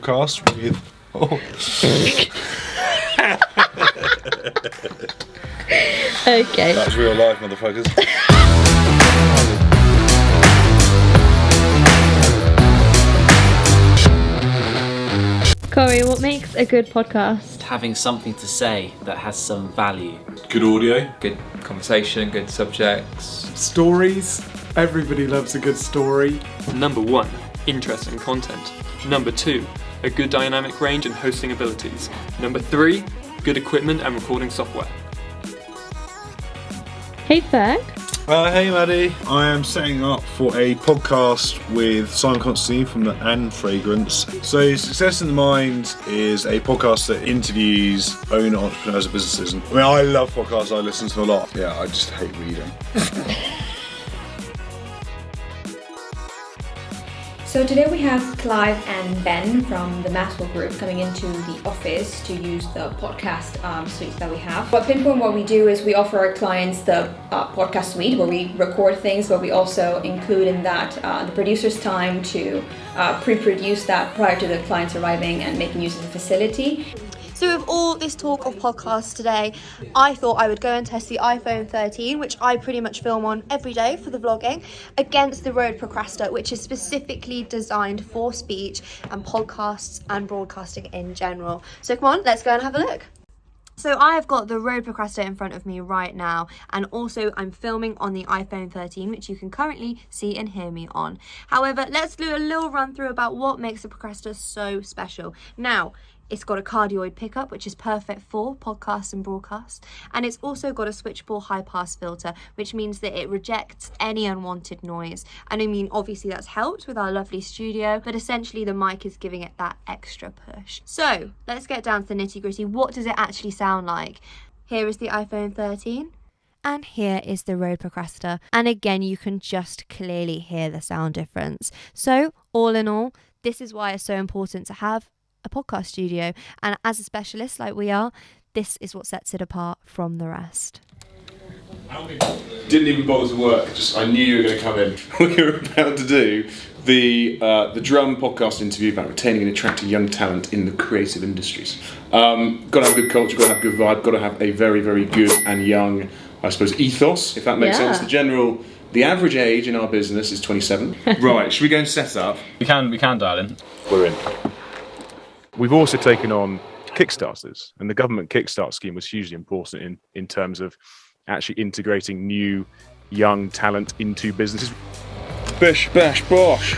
podcast with... Okay. That's real life, motherfuckers. Corey, what makes a good podcast? Having something to say that has some value. Good audio. Good conversation, good subjects. Stories. Everybody loves a good story. Number 1, interesting content. Number 2, a good dynamic range and hosting abilities. Number 3, good equipment and recording software. Hey, Ferg. Hey, Maddie. I am setting up for a podcast with Simon Constantine from the And Fragrance. So, Success in the Mind is a podcast that interviews owner entrepreneurs and businesses. And, I love podcasts. I listen to a lot. Yeah, I just hate reading. So today we have Clive and Ben from the Maxwell Group coming into the office to use the podcast suite that we have. But PinPoint, what we do is we offer our clients the podcast suite where we record things, but we also include in that the producer's time to pre-produce that prior to the clients arriving and making use of the facility. So with all this talk of podcasts today, I thought I would go and test the iPhone 13, which I pretty much film on every day for the vlogging, against the Rode Procrastor, which is specifically designed for speech and podcasts and broadcasting in general. So come on, let's go and have a look. So I have got the Rode Procrastor in front of me right now, and also I'm filming on the iPhone 13, which you can currently see and hear me on. However, let's do a little run through about what makes the Procrastor so special. Now, it's got a cardioid pickup, which is perfect for podcasts and broadcasts. And it's also got a switchable high pass filter, which means that it rejects any unwanted noise. And I mean, obviously that's helped with our lovely studio, but essentially the mic is giving it that extra push. So let's get down to the nitty gritty. What does it actually sound like? Here is the iPhone 13. And here is the Rode Procrastor. And again, you can just clearly hear the sound difference. So all in all, this is why it's so important to have a podcast studio, and as a specialist like we are, this is what sets it apart from the rest. Didn't even bother to work, I knew you were going to come in. We were about to do the Drum podcast interview about retaining and attracting young talent in the creative industries. Got to have a good culture, got to have a good vibe, got to have a very, very good and young, I suppose, ethos, if that makes sense. The average age in our business is 27. Right, should we go and set up? We can dial in. We're in. We've also taken on Kickstarters, and the government Kickstart scheme was hugely important in terms of actually integrating new young talent into businesses. Bish, bash, bosh.